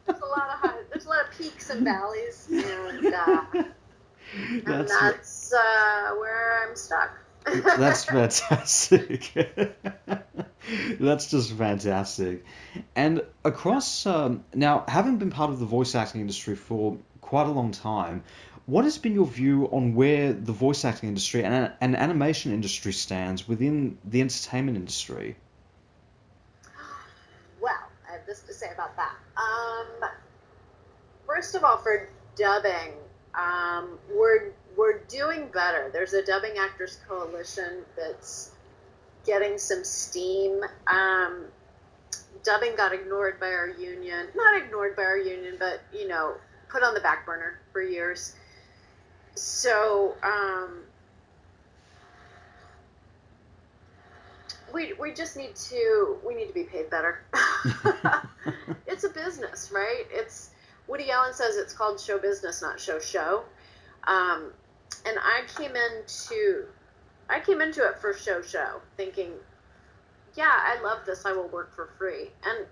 There's a lot of highs, there's a lot of peaks and valleys, and that's where I'm stuck. That's fantastic. That's just fantastic. And across, now, having been part of the voice acting industry for quite a long time, what has been your view on where the voice acting industry and animation industry stands within the entertainment industry? Well, I have this to say about that. First of all, for dubbing, we're doing better. There's a Dubbing Actors Coalition that's getting some steam. Dubbing got ignored by our union. Not ignored by our union, but, put on the back burner for years. So, we just need to be paid better. It's a business, right? Woody Allen says it's called show business, not show. And I came into it for show, thinking, yeah, I love this. I will work for free. And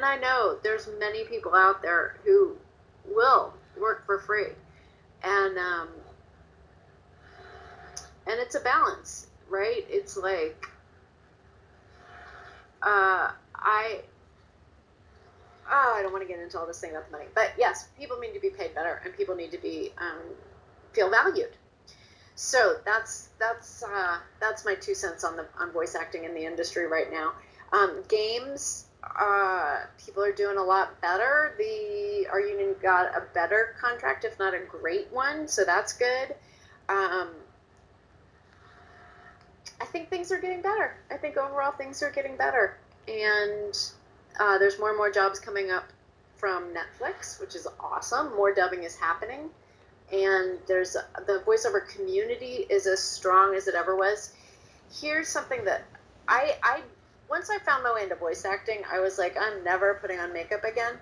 I know there's many people out there who will work for free. And it's a balance, right? It's like, I don't want to get into all this thing about the money, but yes, people need to be paid better, and people need to be feel valued. So that's my 2 cents on voice acting in the industry right now. Games, people are doing a lot better. Our union got a better contract, if not a great one, so that's good. I think things are getting better. I think overall things are getting better, and there's more and more jobs coming up from Netflix, which is awesome. More dubbing is happening, and the voiceover community is as strong as it ever was. Here's something that I once I found my way into voice acting, I was like, I'm never putting on makeup again.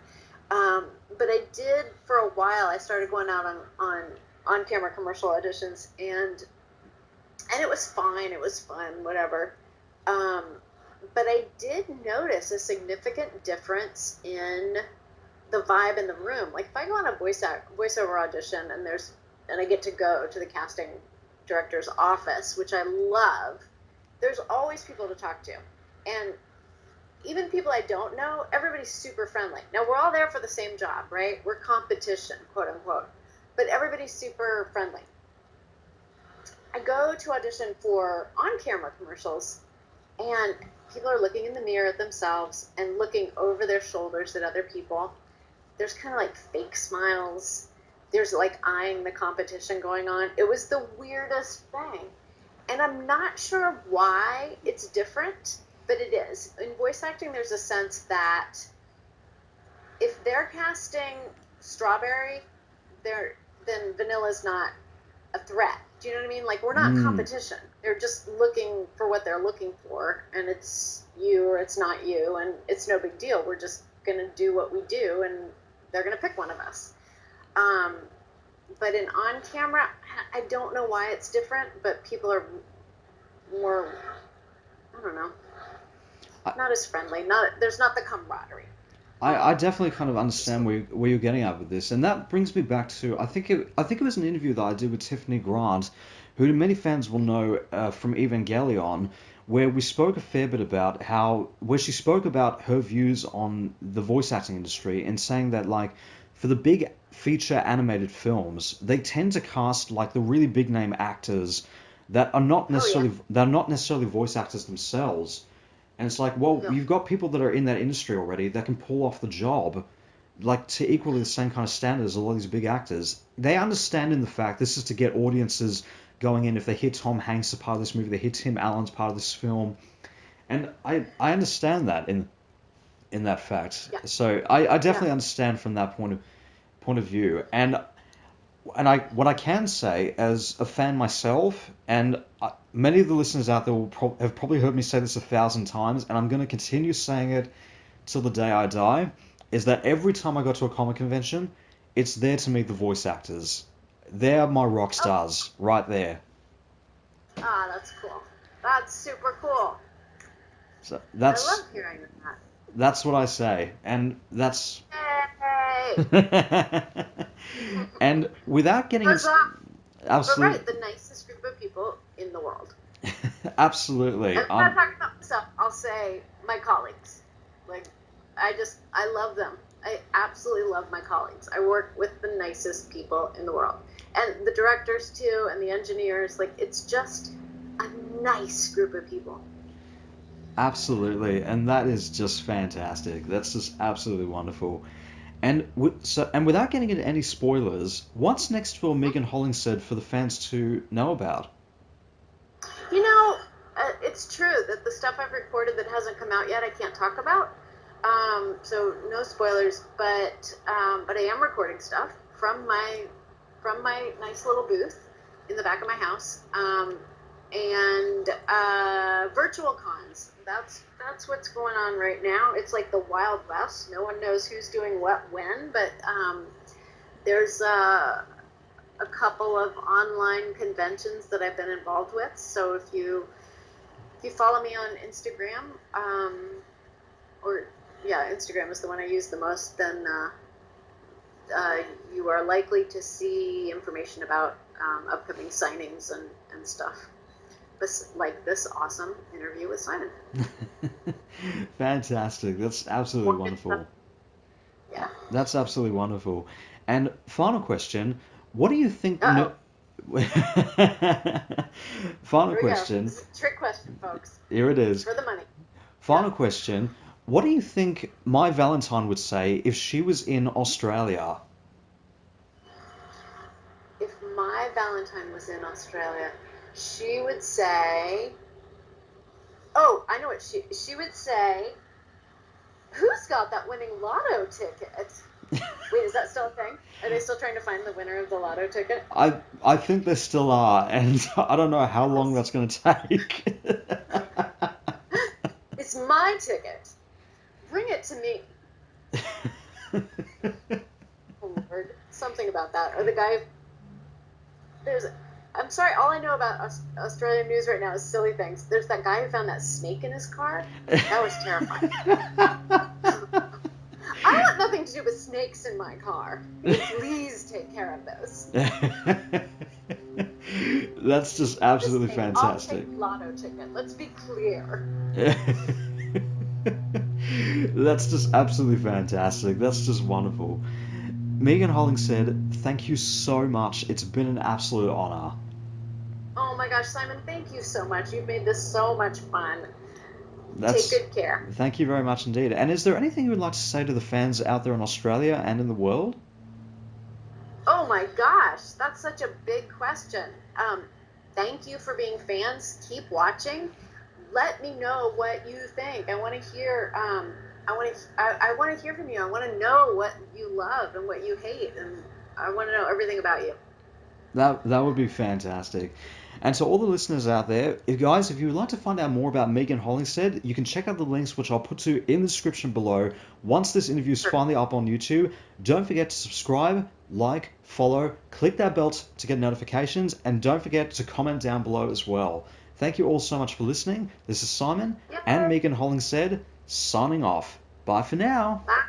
But I did for a while. I started going out on camera commercial auditions, and it was fine. It was fun, whatever. But I did notice a significant difference in the vibe in the room. Like if I go on a voiceover audition and I get to go to the casting director's office, which I love, there's always people to talk to. And even people I don't know, everybody's super friendly. Now we're all there for the same job, right? We're competition, quote unquote. But everybody's super friendly. I go to audition for on-camera commercials, and people are looking in the mirror at themselves and looking over their shoulders at other people. There's kind of like fake smiles. There's like eyeing the competition going on. It was the weirdest thing. And I'm not sure why it's different, but it is. In voice acting, there's a sense that if they're casting Strawberry, then Vanilla's not a threat. Do you know what I mean? Like, we're not competition. They're just looking for what they're looking for, and it's you or it's not you, and it's no big deal. We're just going to do what we do, and they're going to pick one of us. But in on camera, I don't know why it's different, but people are more, I don't know, not as friendly. There's not the camaraderie. I definitely kind of understand where you're getting at with this, and that brings me back to I think it was an interview that I did with Tiffany Grant, who many fans will know from Evangelion, where we spoke a fair bit about where she spoke about her views on the voice acting industry and saying that, like, for the big feature animated films, they tend to cast like the really big name actors that are not necessarily voice actors themselves. And it's like, well, you've got people that are in that industry already that can pull off the job, like, to equally the same kind of standards as a lot of these big actors. They understand in the fact this is to get audiences going in. If they hear Tom Hanks as part of this movie, they hear Tim Allen's part of this film. And I understand that in that fact. Yeah. So I definitely understand from that point of view. And what I can say as a fan myself, and many of the listeners out there have probably heard me say this 1,000 times, and I'm going to continue saying it till the day I die, is that every time I go to a comic convention, it's there to meet the voice actors. They're my rock stars right there. Ah, that's cool. That's super cool. So I love hearing that. That's what I say, and that's. Hey. And without getting absolutely, but right, the nicest group of people in the world. Absolutely. And I'm not talking about myself. I'll say my colleagues. Like, I love them. I absolutely love my colleagues. I work with the nicest people in the world, and the directors too, and the engineers. Like, it's just a nice group of people. Absolutely, and that is just fantastic. That's just absolutely wonderful. And without getting into any spoilers, what's next for Megan Hollingshead for the fans to know about? You know, it's true that the stuff I've recorded that hasn't come out yet, I can't talk about. So no spoilers, but I am recording stuff from my nice little booth in the back of my house, and virtual cons. That's what's going on right now. It's like the Wild West. No one knows who's doing what when, but there's a couple of online conventions that I've been involved with. So if you follow me on Instagram, Instagram is the one I use the most, then you are likely to see information about upcoming signings and stuff. Like this awesome interview with Simon. Fantastic. That's absolutely wonderful. Yeah. That's absolutely wonderful. And final question, what do you think... Final question. This is a trick question, folks. Here it is. For the money. Final question, what do you think Mai Valentine would say if she was in Australia? If Mai Valentine was in Australia... she would say, I know what she would say, who's got that winning lotto ticket? Wait, is that still a thing? Are they still trying to find the winner of the lotto ticket? I think there still are, and I don't know how long that's going to take. It's my ticket. Bring it to me. Oh, Lord. Something about that. Or the guy, I'm sorry, all I know about Australian news right now is silly things. There's that guy who found that snake in his car. That was terrifying. I want nothing to do with snakes in my car. Please take care of those. That's just absolutely fantastic. I'll take lotto ticket. Let's be clear. That's just absolutely fantastic. That's just wonderful. Megan Hollingshead, thank you so much. It's been an absolute honor. Oh my gosh, Simon, thank you so much. You've made this so much fun. Take good care. Thank you very much indeed. And is there anything you would like to say to the fans out there in Australia and in the world? Oh my gosh, that's such a big question. Thank you for being fans. Keep watching. Let me know what you think. I want to hear. I want to hear from you. I want to know what you love and what you hate, and I want to know everything about you. That would be fantastic. And to all the listeners out there, if you would like to find out more about Megan Hollingshead, you can check out the links which I'll put to in the description below. Once this interview is finally up on YouTube, don't forget to subscribe, like, follow, click that bell to get notifications, and don't forget to comment down below as well. Thank you all so much for listening. This is Simon and Megan Hollingshead signing off. Bye for now. Bye.